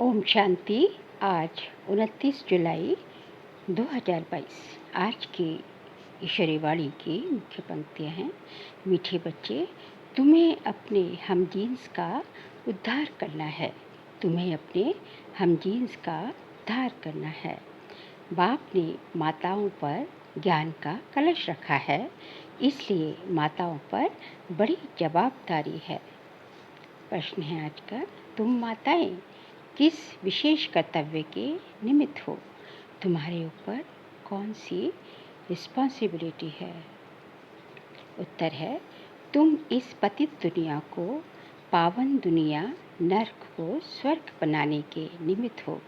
ओम शांति। आज 29 जुलाई 2022। आज की ईश्वरी वाणी की मुख्य पंक्तियाँ हैं। मीठे बच्चे, तुम्हें अपने हमजीन्स का उद्धार करना है। तुम्हें अपने हमजीन्स का उद्धार करना है। बाप ने माताओं पर ज्ञान का कलश रखा है, इसलिए माताओं पर बड़ी जवाबदारी है। प्रश्न है आज का, तुम माताएं किस विशेष कर्तव्य के निमित्त हो? तुम्हारे ऊपर कौन सी रिस्पॉन्सिबिलिटी है? उत्तर है, तुम इस पतित दुनिया को पावन दुनिया, नर्क को स्वर्ग बनाने के निमित्त हो।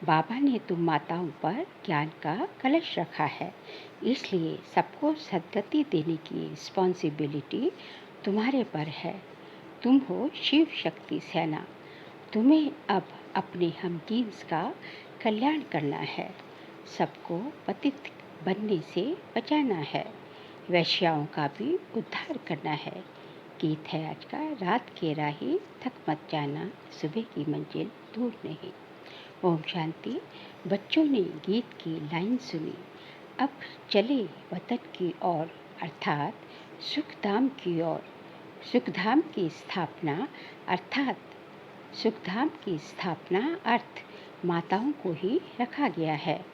बाबा ने तुम माताओं पर ज्ञान का कलश रखा है, इसलिए सबको सद्गति देने की रिस्पॉन्सिबिलिटी तुम्हारे पर है। तुम हो शिव शक्ति सेना। तुम्हें अब अपने हमजीन्स का कल्याण करना है। सबको पतित बनने से बचाना है। वैश्याओं का भी उद्धार करना है। गीत है आज का, रात के राही थक मत जाना, सुबह की मंजिल दूर नहीं। ओम शांति। बच्चों ने गीत की लाइन सुनी। अब चले वतन की ओर, अर्थात सुखधाम की ओर। सुखधाम की स्थापना अर्थ माताओं को ही रखा गया है।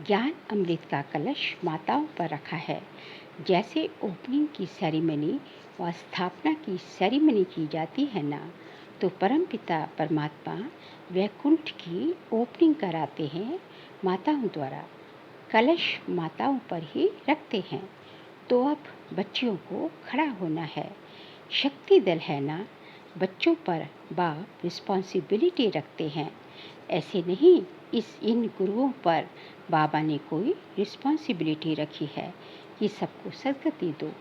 ज्ञान अमृत का कलश माताओं पर रखा है। जैसे ओपनिंग की सेरेमनी व स्थापना की सेरेमनी की जाती है ना, तो परमपिता परमात्मा वैकुंठ की ओपनिंग कराते हैं माताओं द्वारा। कलश माताओं पर ही रखते हैं। तो अब बच्चियों को खड़ा होना है। शक्ति दल है ना, बच्चों पर बाप रिस्पॉन्सिबिलिटी रखते हैं। ऐसे नहीं इन गुरुओं पर बाबा ने कोई रिस्पॉन्सिबिलिटी रखी है कि सबको सद्गति दो।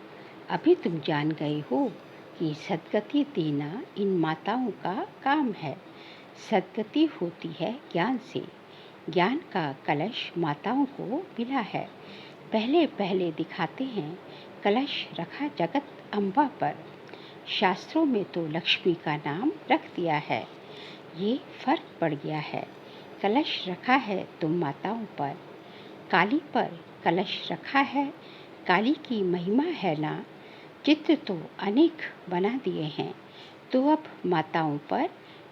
अभी तुम जान गए हो कि सद्गति देना इन माताओं का काम है। सद्गति होती है ज्ञान से। ज्ञान का कलश माताओं को मिला है। पहले पहले दिखाते हैं कलश रखा जगत अम्बा पर। शास्त्रों में तो लक्ष्मी का नाम रख दिया है। ये फर्क पड़ गया है। कलश रखा है तुम माताओं पर। काली पर कलश रखा है। काली की महिमा है ना। चित्र तो अनेक बना दिए हैं। तो अब माताओं पर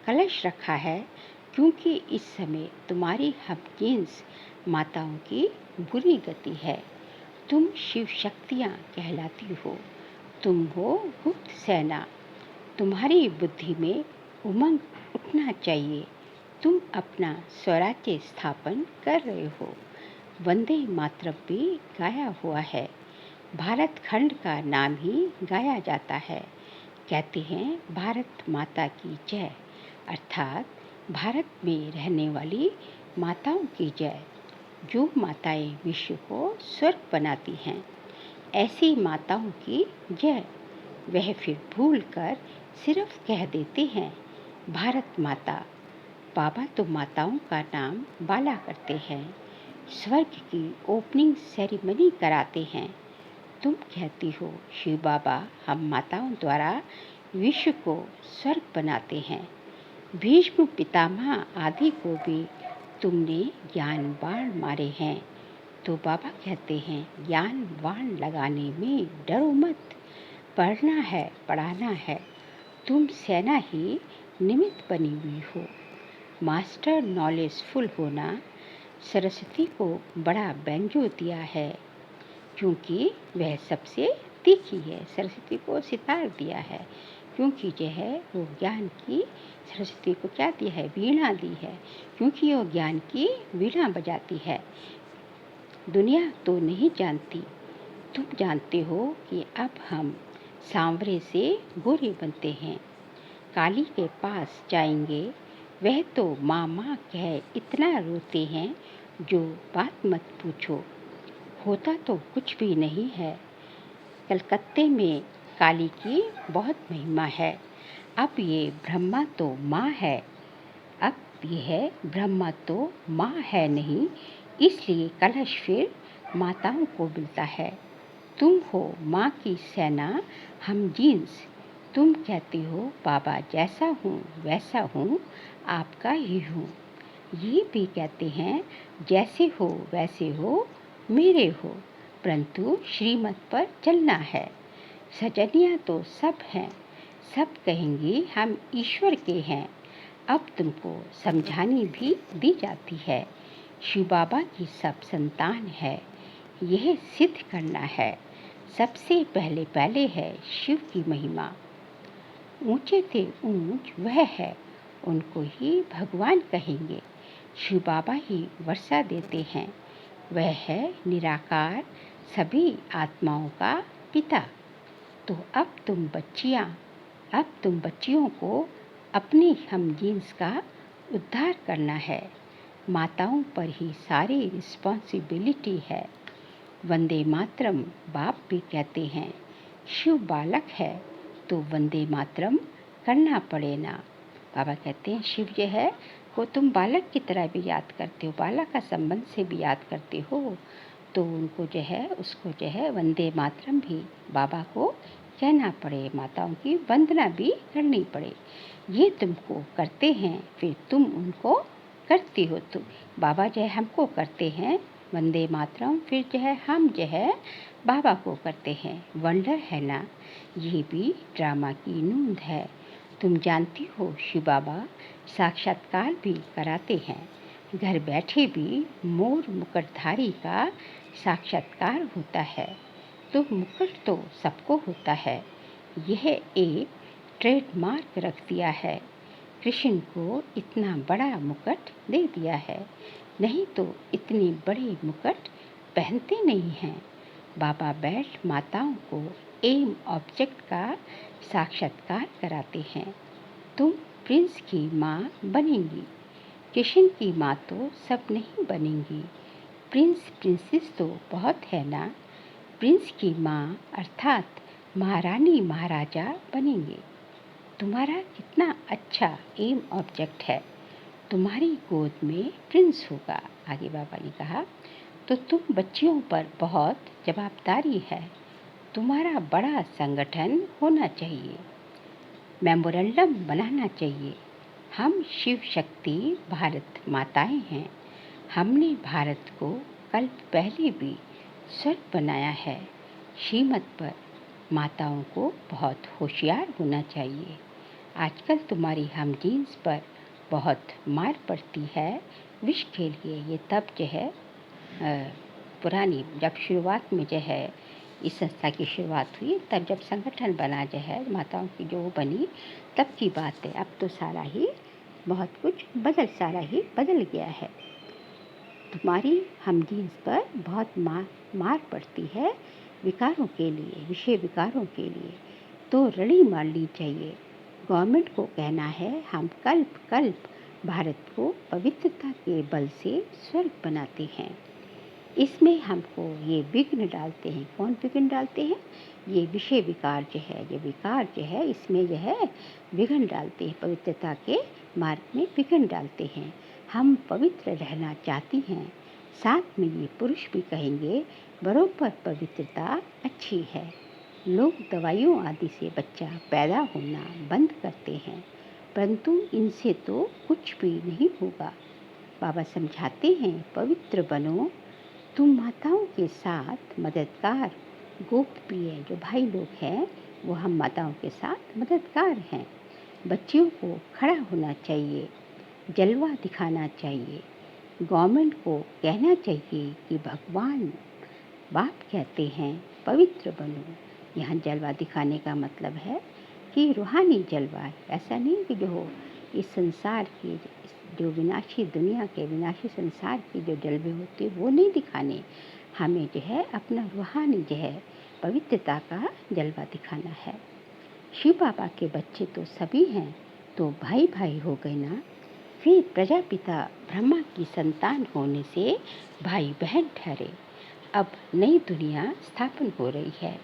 कलश रखा है, क्योंकि इस समय तुम्हारी हमजीन्स माताओं की बुरी गति है। तुम शिव शक्तियाँ कहलाती हो। तुम हो गुप्त सेना। तुम्हारी बुद्धि में उमंग उठना चाहिए। तुम अपना स्वराज्य स्थापन कर रहे हो। वंदे मातरम भी गाया हुआ है। भारत खंड का नाम ही गाया जाता है। कहते हैं भारत माता की जय, अर्थात भारत में रहने वाली माताओं की जय। जो माताएं विश्व को स्वर्ग बनाती हैं, ऐसी माताओं की जय। वह फिर भूल कर सिर्फ कह देते हैं भारत माता। बाबा तो माताओं का नाम बाला करते हैं। स्वर्ग की ओपनिंग सेरेमनी कराते हैं। तुम कहती हो शिव बाबा, हम माताओं द्वारा विश्व को स्वर्ग बनाते हैं। भीष्म पितामह आदि को भी तुमने ज्ञान बाण मारे हैं। तो बाबा कहते हैं ज्ञान बाण लगाने में डरो मत। पढ़ना है, पढ़ाना है। तुम सेना ही निमित्त बनी हुई हो। मास्टर नॉलेजफुल होना। सरस्वती को बड़ा बैंजो दिया है, क्योंकि वह सबसे तीखी है। सरस्वती को सितार दिया है, क्योंकि जो है वो ज्ञान की, सरस्वती को क्या दिया है? वीणा दी है, क्योंकि वो ज्ञान की वीणा बजाती है। दुनिया तो नहीं जानती, तुम जानते हो कि अब हम सांवरे से गोरे बनते हैं। काली के पास जाएंगे, वह तो माँ माँ कह इतना रोते हैं, जो बात मत पूछो। होता तो कुछ भी नहीं है। कलकत्ते में काली की बहुत महिमा है। अब ये ब्रह्मा तो माँ है। अब यह ब्रह्मा तो माँ है नहीं, इसलिए कलश फिर माताओं को मिलता है। तुम हो माँ की सेना, हम जीन्स। तुम कहती हो बाबा जैसा हूँ वैसा हूँ, आपका ही हूँ। ये भी कहते हैं जैसे हो वैसे हो मेरे हो, परंतु श्रीमत पर चलना है। सजनियाँ तो सब हैं, सब कहेंगी हम ईश्वर के हैं। अब तुमको समझानी भी दी जाती है, शिव बाबा की सब संतान है। यह सिद्ध करना है, सबसे पहले पहले है शिव की महिमा। ऊंचे से ऊंच वह है, उनको ही भगवान कहेंगे। शिव बाबा ही वर्षा देते हैं, वह है निराकार सभी आत्माओं का पिता। तो अब तुम बच्चियों को अपने हम जीन्स का उद्धार करना है। माताओं पर ही सारी रिस्पॉन्सिबिलिटी है। वंदे मातरम बाप भी कहते हैं, शिव बालक है तो वंदे मातरम करना पड़ेगा। बाबा कहते हैं शिव जो है वो तुम बालक की तरह भी याद करते हो, बालक का संबंध से भी याद करते हो, तो उनको जो है उसको जो है वंदे मातरम भी बाबा को कहना पड़े, माताओं की वंदना भी करनी पड़े। ये तुमको करते हैं, फिर तुम उनको करती हो। तुम बाबा जो है हमको करते हैं वंदे मातरम, फिर जो है हम जो है बाबा को करते हैं। वंडर है ना, ये भी ड्रामा की नूंद है। तुम जानती हो शिव बाबा साक्षात्कार भी कराते हैं। घर बैठे भी मोर मुकुटधारी का साक्षात्कार होता है। तो मुकुट तो सबको होता है, यह एक ट्रेडमार्क रख दिया है। कृष्ण को इतना बड़ा मुकुट दे दिया है, नहीं तो इतनी बड़ी मुकुट पहनते नहीं हैं। बाबा बैठ माताओं को एम ऑब्जेक्ट का साक्षात्कार कराते हैं। तुम प्रिंस की माँ बनेंगी, कृष्ण की माँ तो सब नहीं बनेंगी। प्रिंस प्रिंसेस तो बहुत है ना, प्रिंस की माँ अर्थात महारानी महाराजा बनेंगे। तुम्हारा कितना अच्छा एम ऑब्जेक्ट है, तुम्हारी गोद में प्रिंस होगा। आगे बाबा ने कहा तो तुम बच्चियों पर बहुत जवाबदारी है, तुम्हारा बड़ा संगठन होना चाहिए, मेमोरेंडम बनाना चाहिए। हम शिव शक्ति भारत माताएं हैं, हमने भारत को कल्प पहले भी स्वर्ग बनाया है। श्रीमत पर माताओं को बहुत होशियार होना चाहिए। आजकल तुम्हारी हम जीन्स पर बहुत मार पड़ती है विष के लिए। ये तब जो है पुरानी जब शुरुआत में जो है इस संस्था की शुरुआत हुई, तब जब संगठन बना जो है माताओं की जो बनी, तब की बात है। अब तो सारा ही बहुत कुछ सारा ही बदल गया है। तुम्हारी हम जीन्स पर बहुत मार पड़ती है विकारों के लिए, विषय विकारों के लिए, तो रड़ी मारनी चाहिए। गवर्नमेंट को कहना है हम कल्प कल्प भारत को पवित्रता के बल से स्वर्ग बनाते हैं। इसमें हमको ये विघ्न डालते हैं। कौन विघ्न डालते हैं? ये विषय विकार जो है, ये विकार जो है इसमें जो है विघ्न डालते हैं, पवित्रता के मार्ग में विघ्न डालते हैं। हम पवित्र रहना चाहती हैं, साथ में ये पुरुष भी कहेंगे बरोबर पवित्रता अच्छी है। लोग दवाइयों आदि से बच्चा पैदा होना बंद करते हैं, परंतु इनसे तो कुछ भी नहीं होगा। बाबा समझाते हैं पवित्र बनो, तुम माताओं के साथ मददगार गोप्य जो भाई लोग हैं वो हम माताओं के साथ मददगार हैं। बच्चियों को खड़ा होना चाहिए, जलवा दिखाना चाहिए। गवर्नमेंट को कहना चाहिए कि भगवान बाप कहते हैं पवित्र बनो। यहाँ जलवा दिखाने का मतलब है कि रूहानी जलवा, ऐसा नहीं कि जो इस संसार की जो विनाशी दुनिया के विनाशी संसार की जो जलवे होती है वो नहीं दिखाने, हमें जो है अपना रूहानी जो है पवित्रता का जलवा दिखाना है। शिव बाबा के बच्चे तो सभी हैं, तो भाई भाई हो गए ना। फिर प्रजापिता ब्रह्मा की संतान होने से भाई बहन ठहरे। अब नई दुनिया स्थापन हो रही है।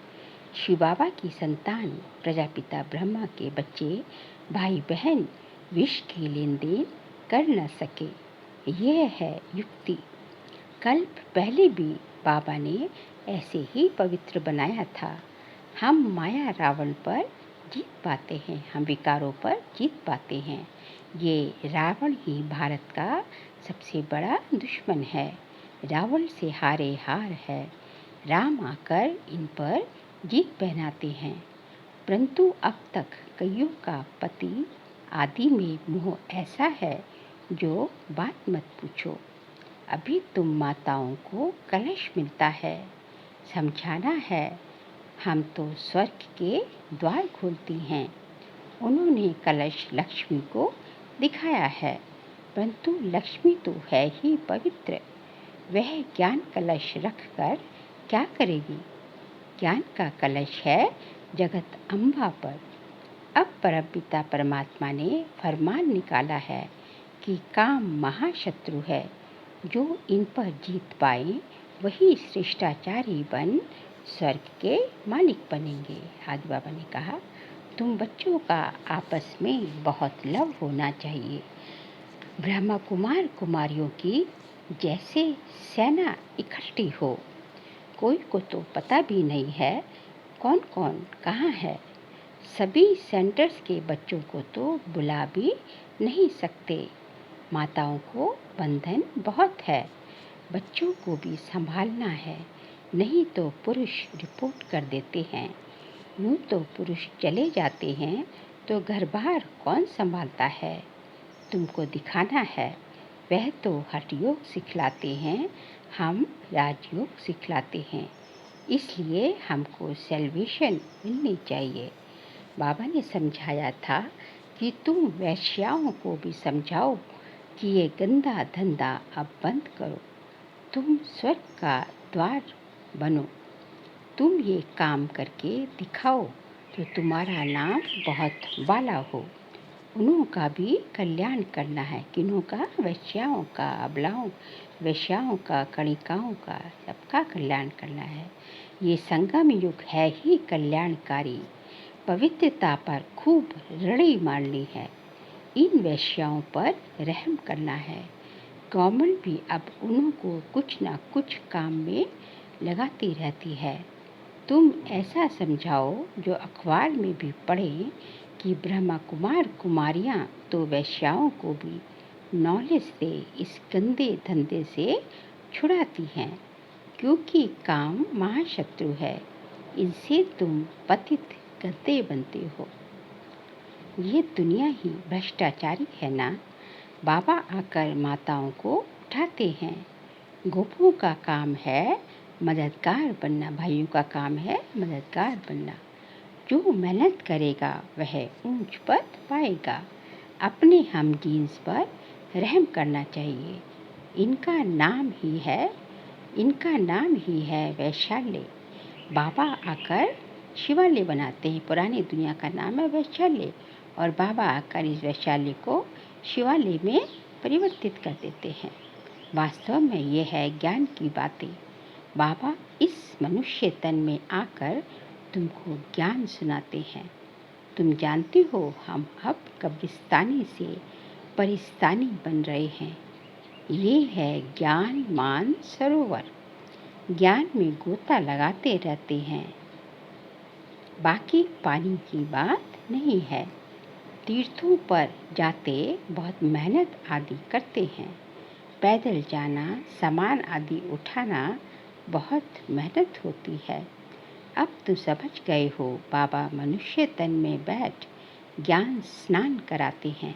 शिव बाबा की संतान प्रजापिता ब्रह्मा के बच्चे भाई बहन विष की लेन देन कर न सके, यह है युक्ति। कल्प पहले भी बाबा ने ऐसे ही पवित्र बनाया था। हम माया रावण पर जीत पाते हैं, हम विकारों पर जीत पाते हैं। ये रावण ही भारत का सबसे बड़ा दुश्मन है। रावण से हारे हार है। राम आकर इन पर जीत पहनाते हैं, परंतु अब तक कईयों का पति आदि में मोह ऐसा है जो बात मत पूछो। अभी तुम माताओं को कलश मिलता है, समझाना है। हम तो स्वर्ग के द्वार खोलती हैं। उन्होंने कलश लक्ष्मी को दिखाया है, परंतु लक्ष्मी तो है ही पवित्र। वह ज्ञान कलश रखकर क्या करेगी? ज्ञान का कलश है जगत अम्बा पर। अब परमपिता परमात्मा ने फरमान निकाला है कि काम महाशत्रु है। जो इन पर जीत पाए वही श्रेष्ठाचारी बन स्वर्ग के मालिक बनेंगे। आदि बाबा ने कहा, तुम बच्चों का आपस में बहुत लव होना चाहिए। ब्रह्मा कुमार कुमारियों की जैसे सेना इकट्ठी हो। कोई को तो पता भी नहीं है कौन कौन कहाँ है। सभी सेंटर्स के बच्चों को तो बुला भी नहीं सकते। माताओं को बंधन बहुत है, बच्चों को भी संभालना है, नहीं तो पुरुष रिपोर्ट कर देते हैं। यूँ तो पुरुष चले जाते हैं तो घर बार कौन संभालता है? तुमको दिखाना है। वह तो हठ योग सिखलाते हैं, हम राजयोग सिखलाते हैं। इसलिए हमको सेल्वेशन मिलनी चाहिए। बाबा ने समझाया था कि तुम वैश्याओं को भी समझाओ कि ये गंदा धंधा अब बंद करो। तुम स्वर्ग का द्वार बनो। तुम ये काम करके दिखाओ तो तुम्हारा नाम बहुत वाला हो। उन्हों का भी कल्याण करना है। किन्हों का? वैश्याओं का, अबलाओं, वैश्याओं का, कणिकाओं का, सबका कल्याण करना है। ये संगम युग है ही कल्याणकारी। पवित्रता पर खूब रड़ी मारनी है। इन वैश्याओं पर रहम करना है। गवर्नमेंट भी अब उन्हों को कुछ ना कुछ काम में लगाती रहती है। तुम ऐसा समझाओ जो अखबार में भी पढ़े कि ब्रह्मा कुमार कुमारियाँ तो वैश्याओं को भी नॉलेज दे, इस गंदे धंधे से छुड़ाती हैं, क्योंकि काम महाशत्रु है। इनसे तुम पतित गंदे बनते हो। ये दुनिया ही भ्रष्टाचारी है ना। बाबा आकर माताओं को उठाते हैं। गोपों का काम है मददगार बनना, भाइयों का काम है मददगार बनना। जो मेहनत करेगा वह ऊंच पद पाएगा। अपने हम जीन्स पर रहम करना चाहिए। इनका नाम ही है वैशाल्य। बाबा आकर शिवालय बनाते हैं। पुरानी दुनिया का नाम है वैशाल्य और बाबा आकर इस वैशाल्य को शिवालय में परिवर्तित कर देते हैं। वास्तव में ये है ज्ञान की बातें। बाबा इस मनुष्य तन में आकर तुमको ज्ञान सुनाते हैं। तुम जानते हो हम अब कब्रिस्तानी से परिस्तानी बन रहे हैं। ये है ज्ञान मान सरोवर। ज्ञान में गोता लगाते रहते हैं, बाकी पानी की बात नहीं है। तीर्थों पर जाते बहुत मेहनत आदि करते हैं। पैदल जाना, सामान आदि उठाना बहुत मेहनत होती है। अब तो समझ गए हो, बाबा मनुष्य तन में बैठ ज्ञान स्नान कराते हैं।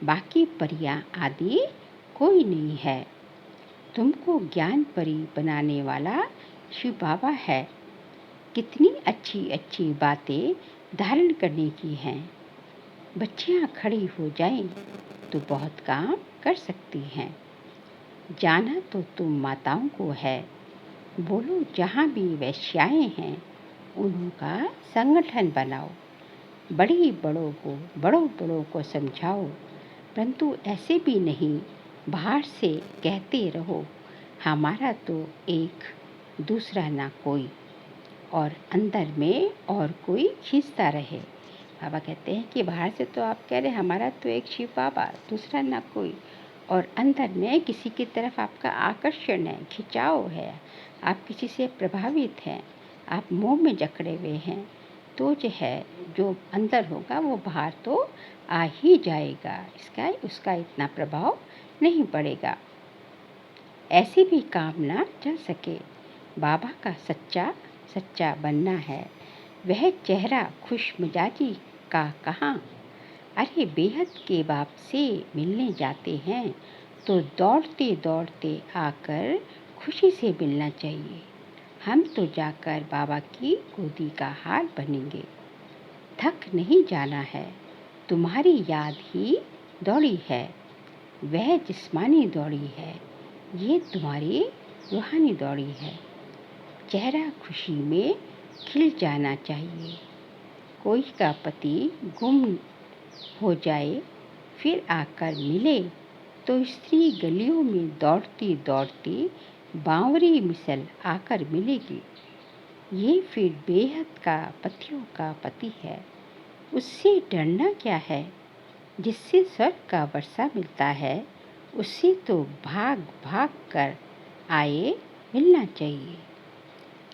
बाकी परियां आदि कोई नहीं है। तुमको ज्ञान परी बनाने वाला शिव बाबा है। कितनी अच्छी अच्छी बातें धारण करने की हैं। बच्चियां खड़ी हो जाएं तो बहुत काम कर सकती हैं। जाना तो तुम माताओं को है। बोलो जहाँ भी वैश्याएं हैं उनका संगठन बनाओ। बड़ों को समझाओ, परंतु ऐसे भी नहीं बाहर से कहते रहो हमारा तो एक दूसरा ना कोई, और अंदर में और कोई खींचता रहे। बाबा कहते हैं कि बाहर से तो आप कह रहे हमारा तो एक शिव बाबा, दूसरा ना कोई, और अंदर में किसी की तरफ आपका आकर्षण है, खिंचाव है, आप किसी से प्रभावित हैं, आप मोह में जकड़े हुए हैं। तो जो है जो अंदर होगा वो बाहर तो आ ही जाएगा, इसका उसका इतना प्रभाव नहीं पड़ेगा। ऐसे भी काम ना चल सके। बाबा का सच्चा सच्चा बनना है, वह चेहरा खुश मिजाजी का कहाँ। अरे बेहद के बाप से मिलने जाते हैं तो दौड़ते दौड़ते आकर खुशी से मिलना चाहिए। हम तो जाकर बाबा की गोदी का हाल बनेंगे। थक नहीं जाना है, तुम्हारी याद ही दौड़ी है, वह जिस्मानी दौड़ी है, ये तुम्हारी रूहानी दौड़ी है। चेहरा खुशी में खिल जाना चाहिए। कोई का पति गुम हो जाए फिर आकर मिले तो स्त्री गलियों में दौड़ती दौड़ती बावरी मिसल आकर मिलेगी। ये फिर बेहद का पतियों का पति है, उससे डरना क्या है। जिससे स्वर्ग का वर्षा मिलता है उससे तो भाग भाग कर आए मिलना चाहिए।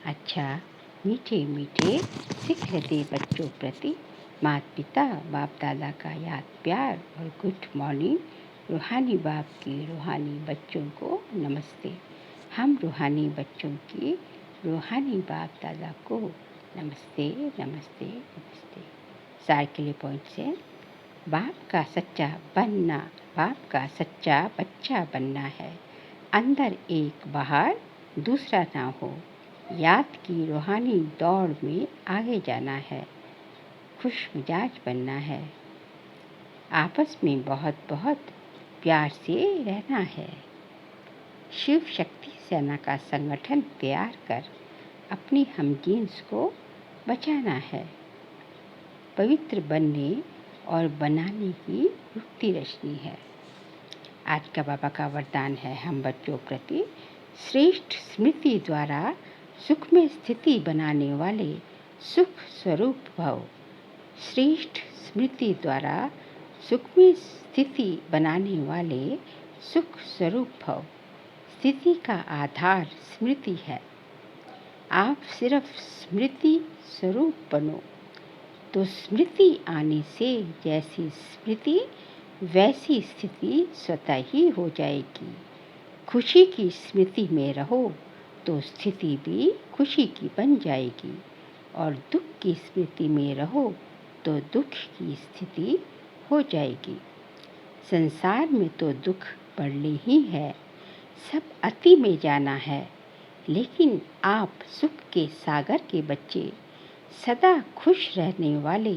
अच्छा, मीठे मीठे सिख दे बच्चों प्रति माता पिता बाप दादा का याद प्यार और गुड मॉर्निंग। रूहानी बाप की रूहानी बच्चों को नमस्ते। हम रूहानी बच्चों की रूहानी बाप दादा को नमस्ते नमस्ते नमस्ते। सार के लिए पॉइंट्स है। बाप का सच्चा बनना, बाप का सच्चा बच्चा बनना है। अंदर एक बाहर दूसरा ना हो। याद की रूहानी दौड़ में आगे जाना है। खुश मिजाज बनना है। आपस में बहुत बहुत प्यार से रहना है। शिव शक्ति सेना का संगठन तैयार कर अपनी हमजीन्स को बचाना है। पवित्र बनने और बनाने की युक्ति रचनी है। आज का बाबा का वरदान है हम बच्चों प्रति। श्रेष्ठ स्मृति द्वारा सुख में स्थिति बनाने वाले सुख स्वरूप भव। श्रेष्ठ स्मृति द्वारा सुख में स्थिति बनाने वाले सुख स्वरूप भव। स्थिति का आधार स्मृति है। आप सिर्फ स्मृति स्वरूप बनो तो स्मृति आने से जैसी स्मृति वैसी स्थिति स्वतः ही हो जाएगी। खुशी की स्मृति में रहो तो स्थिति भी खुशी की बन जाएगी और दुख की स्मृति में रहो तो दुख की स्थिति हो जाएगी। संसार में तो दुख बढ़ने ही है, सब अति में जाना है, लेकिन आप सुख के सागर के बच्चे, सदा खुश रहने वाले,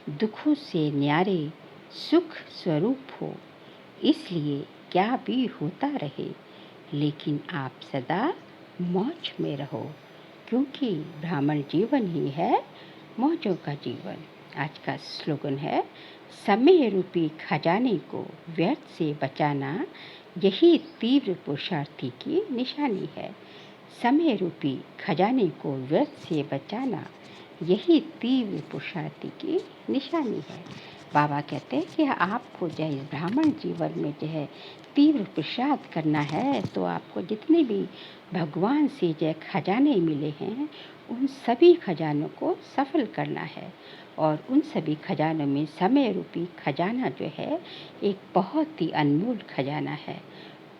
दुखों से न्यारे सुख स्वरूप हो। इसलिए क्या भी होता रहे लेकिन आप सदा मौज में रहो, क्योंकि ब्राह्मण जीवन ही है मौजों का जीवन। आज का स्लोगन है, समय रूपी खजाने को व्यर्थ से बचाना यही तीव्र पुरुषार्थी की निशानी है। समय रूपी खजाने को व्यर्थ से बचाना यही तीव्र पुरुषार्थी की निशानी है। बाबा कहते हैं कि आपको जो है ब्राह्मण जीवन में जो है तीव्र पुरुषार्थ करना है तो आपको जितने भी भगवान से जो खजाने मिले हैं उन सभी खजानों को सफल करना है। और उन सभी खजानों में समय रूपी खजाना जो है एक बहुत ही अनमोल खजाना है।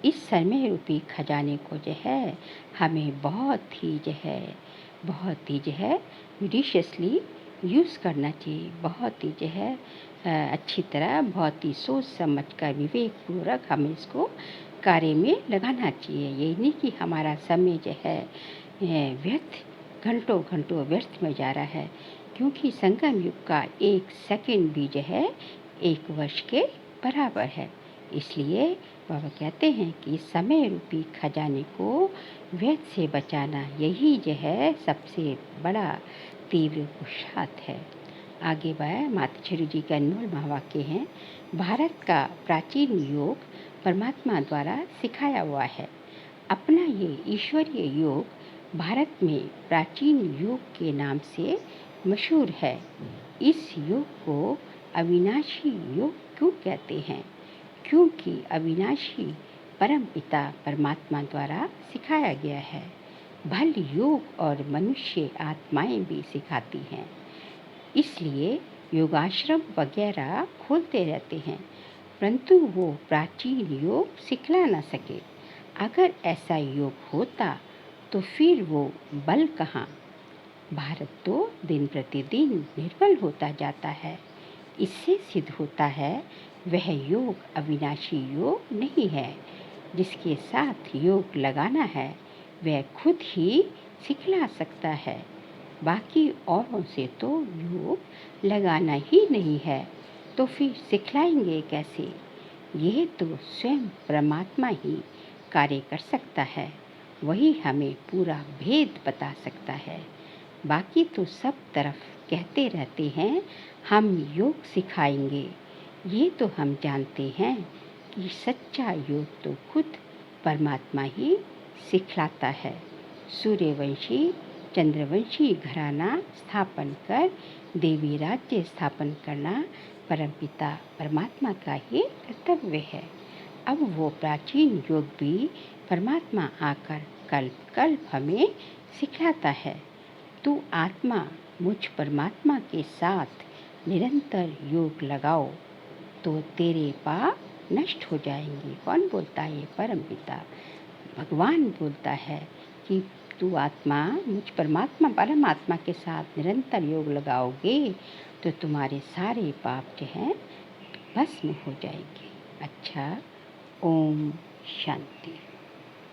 इस समय रूपी खजाने को जो है हमें बहुत ही जो है जुडिशियसली यूज़ करना चाहिए। बहुत ही जो है अच्छी तरह, बहुत ही सोच समझ कर विवेकपूर्वक हमें इसको कार्य में लगाना चाहिए। ये नहीं कि हमारा समय जो है व्यर्थ घंटों घंटों व्यर्थ में जा रहा है, क्योंकि संगम युग का एक सेकंड भी जो है एक वर्ष के बराबर है। इसलिए बाबा कहते हैं कि समय रूपी खजाने को व्यर्थ से बचाना यही जो है सबसे बड़ा तीव्र पुरुषार्थ है। आगे बढ़े माता श्री जी के अनमोल महावाक्य हैं। भारत का प्राचीन योग परमात्मा द्वारा सिखाया हुआ है। अपना ये ईश्वरीय योग भारत में प्राचीन योग के नाम से मशहूर है। इस योग को अविनाशी योग क्यों कहते हैं? क्योंकि अविनाशी परम पिता परमात्मा द्वारा सिखाया गया है। भल योग और मनुष्य आत्माएं भी सिखाती हैं। इसलिए योगाश्रम वगैरह खोलते रहते हैं, परंतु वो प्राचीन योग सिखला न सके। अगर ऐसा योग होता तो फिर वो बल कहाँ। भारत तो दिन प्रतिदिन निर्बल होता जाता है। इससे सिद्ध होता है वह योग अविनाशी योग नहीं है। जिसके साथ योग लगाना है वह खुद ही सिखला सकता है। बाकी औरों से तो योग लगाना ही नहीं है, तो फिर सिखलाएंगे कैसे। यह तो स्वयं परमात्मा ही कार्य कर सकता है। वही हमें पूरा भेद बता सकता है। बाकी तो सब तरफ कहते रहते हैं हम योग सिखाएंगे। ये तो हम जानते हैं कि सच्चा योग तो खुद परमात्मा ही सिखलाता है। सूर्यवंशी चंद्रवंशी घराना स्थापन कर देवी राज्य स्थापन करना परमपिता परमात्मा का ही कर्तव्य है। अब वो प्राचीन योग भी परमात्मा आकर कल्प कल्प हमें सिखाता है। तू आत्मा मुझ परमात्मा के साथ निरंतर योग लगाओ तो तेरे पाप नष्ट हो जाएंगे। कौन बोलता है? ये परमपिता भगवान बोलता है कि तू आत्मा मुझ परमात्मा के साथ निरंतर योग लगाओगे तो तुम्हारे सारे पाप जो हैं भस्म हो जाएंगे। अच्छा, ओम शांति।